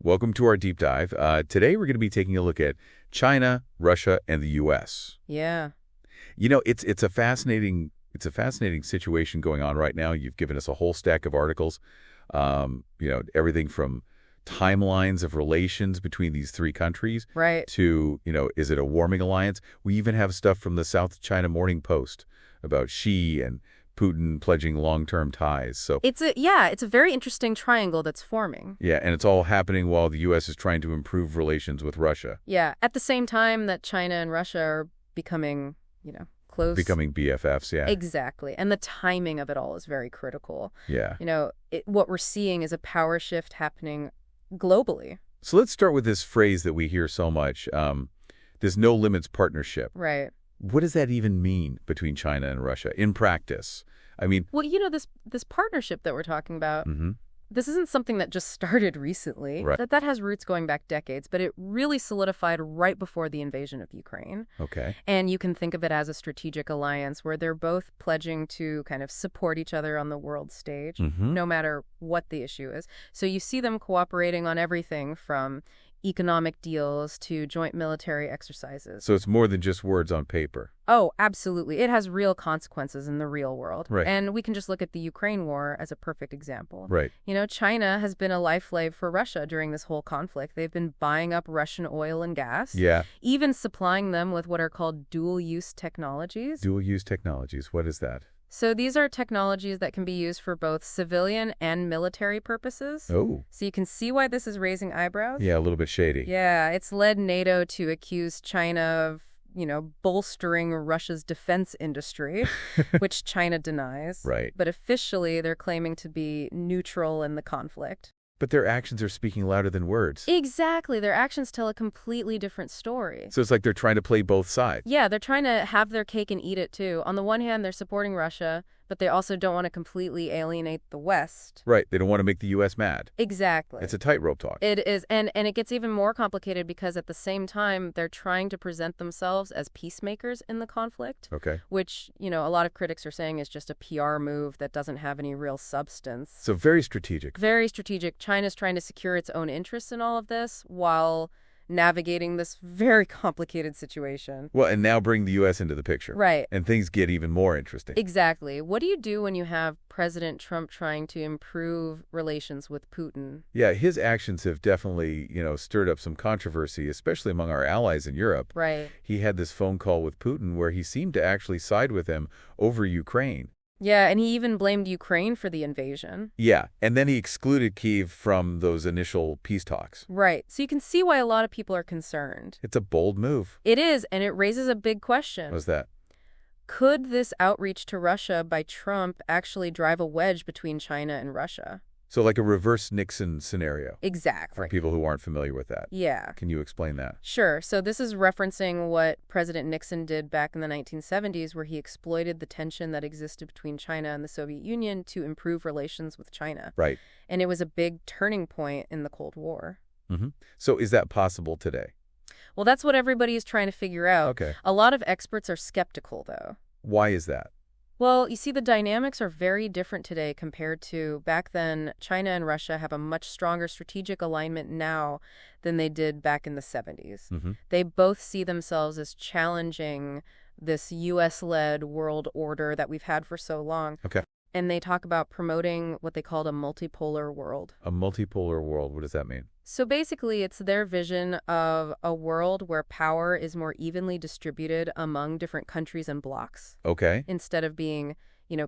Welcome to our deep dive. Today we're going to be taking a look at China, Russia, and the U.S. Yeah. You know, it's a fascinating situation going on right now. You've given us a whole stack of articles. Everything from timelines of relations between these three countries, Right. to, is it a warming alliance? We even have stuff from the South China Morning Post about Xi and Putin pledging long-term ties. So It's a very interesting triangle that's forming. yeah, and it's all happening while the U.S. is trying to improve relations with Russia. Yeah. At the same time that China and Russia are becoming, close. Becoming BFFs, yeah. Exactly. And the timing of it all is very critical. Yeah. What we're seeing is a power shift happening globally. So let's start with this phrase that we hear so much, this no limits partnership. Right. What does that even mean between China and Russia in practice? I mean, Well, this partnership that we're talking about, mhm, this isn't something that just started recently. Right. That has roots going back decades, but it really solidified right before the invasion of Ukraine. okay. And you can think of it as a strategic alliance where they're both pledging to kind of support each other on the world stage, Mhm. no matter what the issue is. So you see them cooperating on everything from economic deals to joint military exercises. So it's more than just words on paper. Oh, absolutely. It has real consequences in the real world. Right. And we can just look at the Ukraine war as a perfect example. Right. China has been a life slave for Russia during this whole conflict. They've been buying up Russian oil and gas, Yeah. even supplying them with what are called dual-use technologies. Dual-use technologies. What is that? So these are technologies that can be used for both civilian and military purposes. Oh. So you can see why this is raising eyebrows. Yeah, a little bit shady. Yeah, it's led NATO to accuse China of, bolstering Russia's defense industry, which China denies. Right. But officially, they're claiming to be neutral in the conflict. But their actions are speaking louder than words. Exactly. Their actions tell a completely different story. So it's like they're trying to play both sides. Yeah, they're trying to have their cake and eat it, too. On the one hand, they're supporting Russia, but they also don't want to completely alienate the West. Right. They don't want to make the U.S. mad. Exactly. It's a tightrope talk. It is, and it gets even more complicated because at the same time, they're trying to present themselves as peacemakers in the conflict, Okay. which, a lot of critics are saying is just a PR move that doesn't have any real substance. So very strategic. Very strategic. China's trying to secure its own interests in all of this while navigating this very complicated situation. Well, and now bring the U.S. into the picture. Right. And things get even more interesting. Exactly. What do you do when you have President Trump trying to improve relations with Putin? Yeah, his actions have definitely, stirred up some controversy, especially among our allies in Europe. Right. He had this phone call with Putin where he seemed to actually side with him over Ukraine. Yeah, and he even blamed Ukraine for the invasion. Yeah, and then he excluded Kyiv from those initial peace talks. Right. So you can see why a lot of people are concerned. It's a bold move. It is, and it raises a big question. What's that? Could this outreach to Russia by Trump actually drive a wedge between China and Russia? So like a reverse Nixon scenario Exactly. for people who aren't familiar with that. Yeah. Can you explain that? Sure. So this is referencing what President Nixon did back in the 1970s, where he exploited the tension that existed between China and the Soviet Union to improve relations with China. Right. And it was a big turning point in the Cold War. Mm-hmm. So is that possible today? Well, that's what everybody is trying to figure out. Okay. A lot of experts are skeptical, though. Why is that? Well, you see, the dynamics are very different today compared to back then. China and Russia have a much stronger strategic alignment now than they did back in the 70s. Mm-hmm. They both see themselves as challenging this U.S.-led world order that we've had for so long. Okay. And they talk about promoting what they called a multipolar world. A multipolar world, what does that mean? So basically, it's their vision of a world where power is more evenly distributed among different countries and blocs, Okay. instead of being,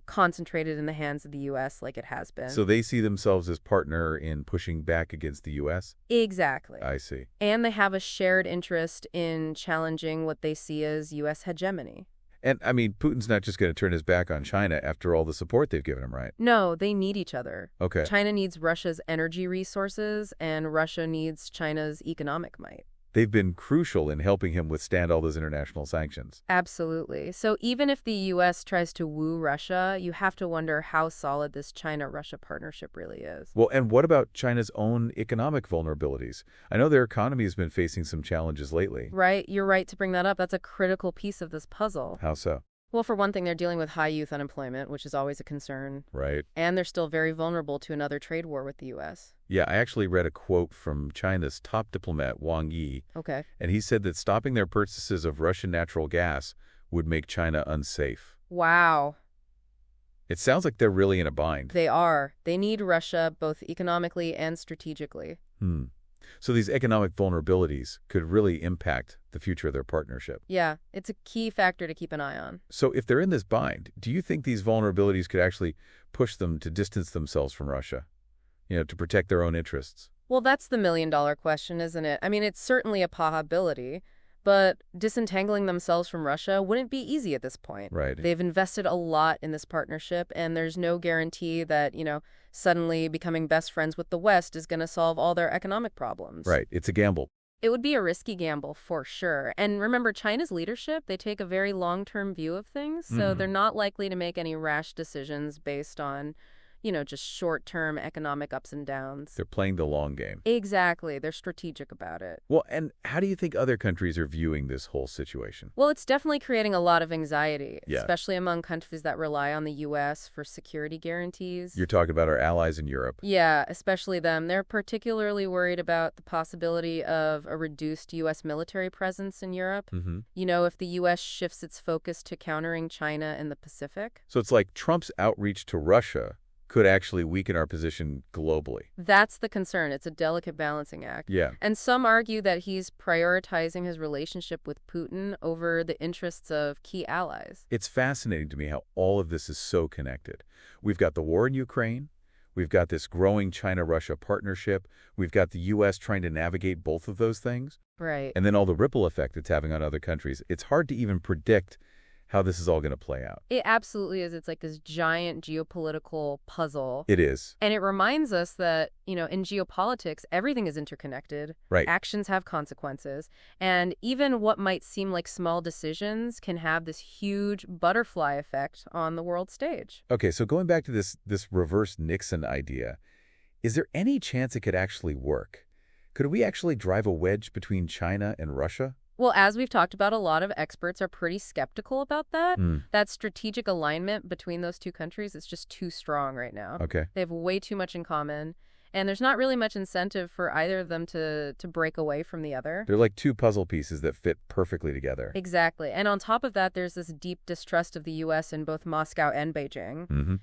concentrated in the hands of the U.S. like it has been. So they see themselves as partner in pushing back against the U.S.? Exactly. I see. And they have a shared interest in challenging what they see as U.S. hegemony. And, I mean, Putin's not just going to turn his back on China after all the support they've given him, right? No, they need each other. Okay. China needs Russia's energy resources, and Russia needs China's economic might. They've been crucial in helping him withstand all those international sanctions. Absolutely. So even if the U.S. tries to woo Russia, you have to wonder how solid this China-Russia partnership really is. Well, and what about China's own economic vulnerabilities? I know their economy has been facing some challenges lately. Right. You're right to bring that up. That's a critical piece of this puzzle. How so? Well, for one thing, they're dealing with high youth unemployment, which is always a concern. Right. And they're still very vulnerable to another trade war with the U.S. Yeah, I actually read a quote from China's top diplomat, Wang Yi, Okay. and he said that stopping their purchases of Russian natural gas would make China unsafe. Wow. It sounds like they're really in a bind. They are. They need Russia both economically and strategically. So these economic vulnerabilities could really impact the future of their partnership. Yeah, it's a key factor to keep an eye on. So if they're in this bind, do you think these vulnerabilities could actually push them to distance themselves from Russia, to protect their own interests? Well, that's the million-dollar question, isn't it? I mean, it's certainly a possibility, but disentangling themselves from Russia wouldn't be easy at this point. Right. They've invested a lot in this partnership, and there's no guarantee that, suddenly becoming best friends with the West is going to solve all their economic problems. Right. It's a gamble. It would be a risky gamble for sure. And remember, China's leadership, they take a very long-term view of things, so they're not likely to make any rash decisions based on, just short-term economic ups and downs. They're playing the long game. Exactly. They're strategic about it. Well, and how do you think other countries are viewing this whole situation? Well, it's definitely creating a lot of anxiety, Yeah. especially among countries that rely on the U.S. for security guarantees. You're talking about our allies in Europe. Yeah, especially them. They're particularly worried about the possibility of a reduced U.S. military presence in Europe. If the U.S. shifts its focus to countering China in the Pacific. So it's like Trump's outreach to Russia could actually weaken our position globally. That's the concern. It's a delicate balancing act. Yeah. And some argue that he's prioritizing his relationship with Putin over the interests of key allies. It's fascinating to me how all of this is so connected. We've got the war in Ukraine. We've got this growing China-Russia partnership. We've got the U.S. trying to navigate both of those things. Right. And then all the ripple effect it's having on other countries. It's hard to even predict how this is all going to play out. It absolutely is. It's like this giant geopolitical puzzle. It is. And it reminds us that, in geopolitics, everything is interconnected. Right. Actions have consequences. And even what might seem like small decisions can have this huge butterfly effect on the world stage. Okay, so going back to this reverse Nixon idea, is there any chance it could actually work? Could we actually drive a wedge between China and Russia? Well, as we've talked about, a lot of experts are pretty skeptical about that. That strategic alignment between those two countries is just too strong right now. Okay. They have way too much in common. And there's not really much incentive for either of them to break away from the other. They're like two puzzle pieces that fit perfectly together. Exactly. And on top of that, there's this deep distrust of the U.S. in both Moscow and Beijing.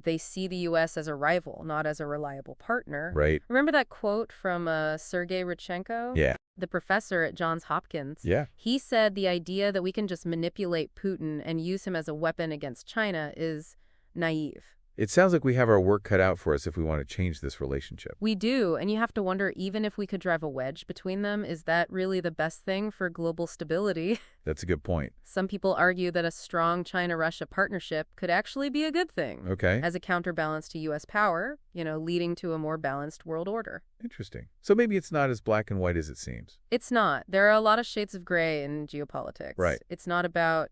They see the U.S. as a rival, not as a reliable partner. Right. Remember that quote from Sergei Rychenko? Yeah. The professor at Johns Hopkins? Yeah. He said the idea that we can just manipulate Putin and use him as a weapon against China is naive. It sounds like we have our work cut out for us if we want to change this relationship. We do, and you have to wonder, even if we could drive a wedge between them, is that really the best thing for global stability? That's a good point. Some people argue that a strong China-Russia partnership could actually be a good thing. Okay. As a counterbalance to U.S. power, leading to a more balanced world order. Interesting. So maybe it's not as black and white as it seems. It's not. There are a lot of shades of gray in geopolitics. Right. It's not about,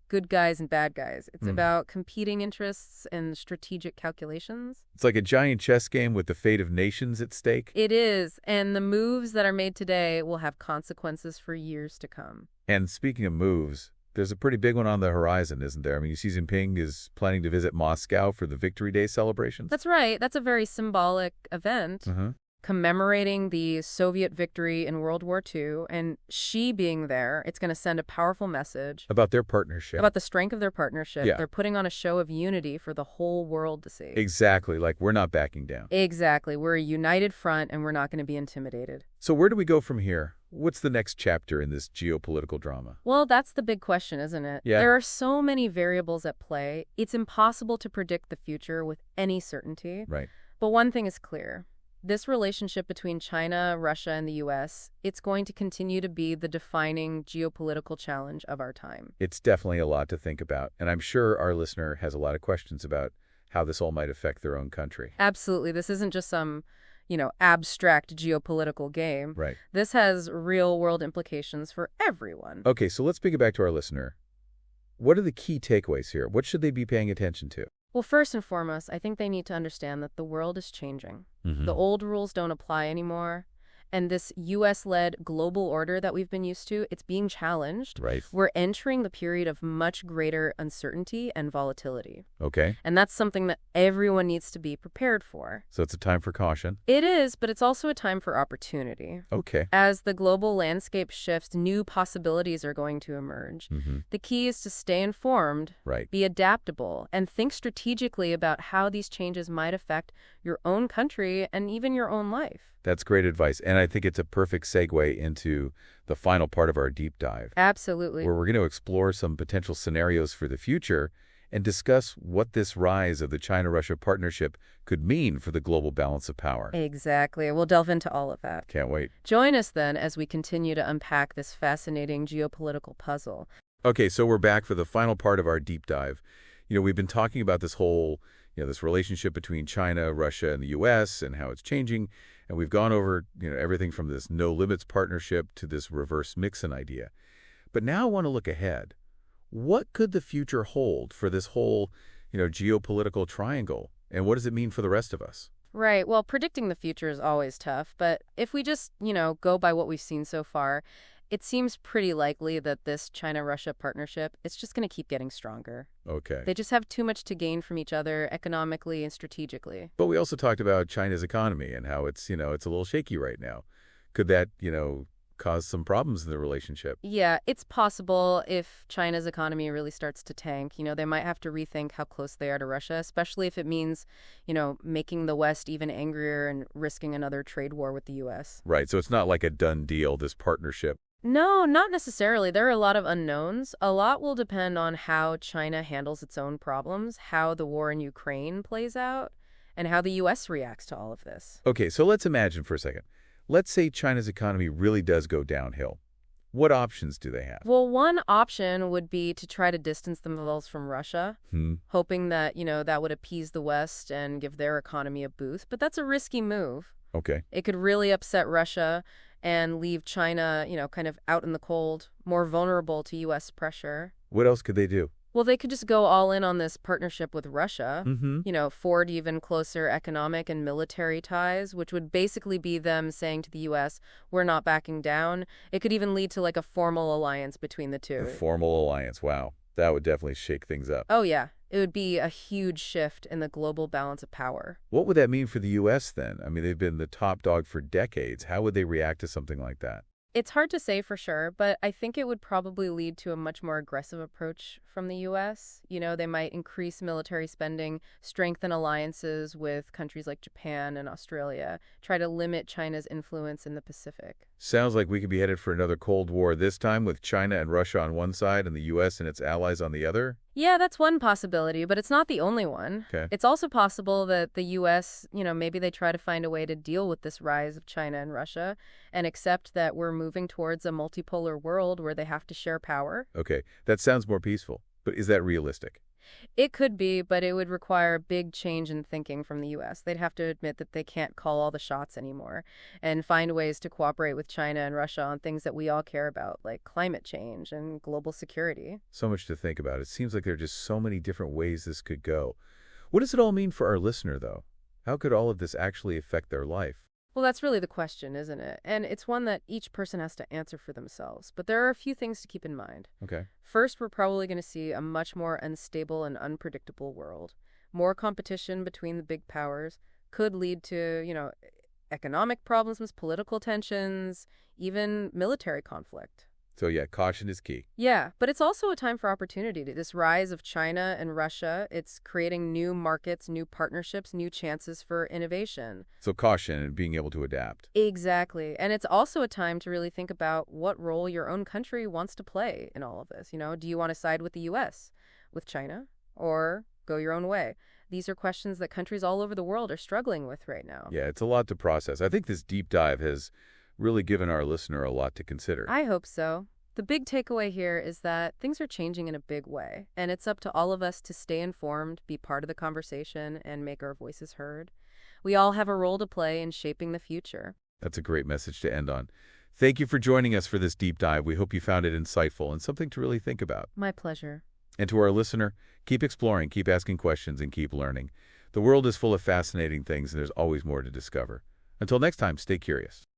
good guys and bad guys. It's about competing interests and strategic calculations. It's like a giant chess game with the fate of nations at stake. It is. And the moves that are made today will have consequences for years to come. And speaking of moves, there's a pretty big one on the horizon, isn't there? I mean, Xi Jinping is planning to visit Moscow for the Victory Day celebrations. That's right. That's a very symbolic event. Commemorating the Soviet victory in World War II, and Xi being there, it's going to send a powerful message about their partnership. About the strength of their partnership. Yeah. They're putting on a show of unity for the whole world to see. Exactly. Like, we're not backing down. Exactly. We're a united front, and we're not going to be intimidated. So where do we go from here? What's the next chapter in this geopolitical drama? Well, that's the big question, isn't it? Yeah. There are so many variables at play. It's impossible to predict the future with any certainty. Right. But one thing is clear. This relationship between China, Russia, and the U.S., it's going to continue to be the defining geopolitical challenge of our time. It's definitely a lot to think about, and I'm sure our listener has a lot of questions about how this all might affect their own country. Absolutely. This isn't just some, abstract geopolitical game. Right. This has real-world implications for everyone. Okay, so let's bring it back to our listener. What are the key takeaways here? What should they be paying attention to? Well, first and foremost, I think they need to understand that the world is changing. The old rules don't apply anymore, And this U.S.-led global order that we've been used to, it's being challenged. Right. We're entering the period of much greater uncertainty and volatility. Okay. And that's something that everyone needs to be prepared for. So it's a time for caution. It is, but it's also a time for opportunity. Okay. As the global landscape shifts, new possibilities are going to emerge. Mm-hmm. The key is to stay informed, Right. be adaptable, and think strategically about how these changes might affect your own country and even your own life. That's great advice. And I think it's a perfect segue into the final part of our deep dive, Absolutely. where we're going to explore some potential scenarios for the future and discuss what this rise of the China-Russia partnership could mean for the global balance of power. Exactly. We'll delve into all of that. Can't wait. Join us then as we continue to unpack this fascinating geopolitical puzzle. Okay, so we're back for the final part of our deep dive. We've been talking about this whole, this relationship between China, Russia, and the U.S. and how it's changing. And we've gone over, everything from this no-limits partnership to this reverse Nixon idea. But now I want to look ahead. What could the future hold for this whole, geopolitical triangle? And what does it mean for the rest of us? Right. Well, predicting the future is always tough. But if we just, go by what we've seen so far, it seems pretty likely that this China-Russia partnership, it's just going to keep getting stronger. Okay. They just have too much to gain from each other economically and strategically. But we also talked about China's economy and how it's, it's a little shaky right now. Could that, cause some problems in the relationship? Yeah, it's possible if China's economy really starts to tank. They might have to rethink how close they are to Russia, especially if it means, making the West even angrier and risking another trade war with the U.S. Right. So it's not like a done deal, this partnership. No, not necessarily. There are a lot of unknowns. A lot will depend on how China handles its own problems, how the war in Ukraine plays out, and how the U.S. reacts to all of this. Okay, so let's imagine for a second. Let's say China's economy really does go downhill. What options do they have? Well, one option would be to try to distance themselves from Russia, hoping that, that would appease the West and give their economy a boost. But that's a risky move. Okay. It could really upset Russia and leave China, kind of out in the cold, more vulnerable to U.S. pressure. What else could they do? Well, they could just go all in on this partnership with Russia, forge even closer economic and military ties, which would basically be them saying to the U.S., we're not backing down. It could even lead to like a formal alliance between the two. A formal alliance. Wow. That would definitely shake things up. Oh, yeah. It would be a huge shift in the global balance of power. What would that mean for the U.S. then? I mean, they've been the top dog for decades. How would they react to something like that? It's hard to say for sure, but I think it would probably lead to a much more aggressive approach from the U.S. They might increase military spending, strengthen alliances with countries like Japan and Australia, try to limit China's influence in the Pacific. Sounds like we could be headed for another Cold War, this time with China and Russia on one side and the U.S. and its allies on the other? Yeah, that's one possibility, but it's not the only one. Okay. It's also possible that the U.S., maybe they try to find a way to deal with this rise of China and Russia and accept that we're moving towards a multipolar world where they have to share power. Okay, that sounds more peaceful. But is that realistic? It could be, but it would require a big change in thinking from the U.S. They'd have to admit that they can't call all the shots anymore and find ways to cooperate with China and Russia on things that we all care about, like climate change and global security. So much to think about. It seems like there are just so many different ways this could go. What does it all mean for our listener, though? How could all of this actually affect their life? Well, that's really the question, isn't it? And it's one that each person has to answer for themselves. But there are a few things to keep in mind. Okay. First, we're probably going to see a much more unstable and unpredictable world. More competition between the big powers could lead to, economic problems, political tensions, even military conflict. So yeah, caution is key. Yeah, but it's also a time for opportunity. This rise of China and Russia, it's creating new markets, new partnerships, new chances for innovation. So caution and being able to adapt. Exactly. And it's also a time to really think about what role your own country wants to play in all of this. Do you want to side with the U.S., with China, or go your own way? These are questions that countries all over the world are struggling with right now. Yeah, it's a lot to process. I think this deep dive has really given our listener a lot to consider. I hope so. The big takeaway here is that things are changing in a big way, and it's up to all of us to stay informed, be part of the conversation, and make our voices heard. We all have a role to play in shaping the future. That's a great message to end on. Thank you for joining us for this deep dive. We hope you found it insightful and something to really think about. My pleasure. And to our listener, keep exploring, keep asking questions, and keep learning. The world is full of fascinating things, and there's always more to discover. Until next time, stay curious.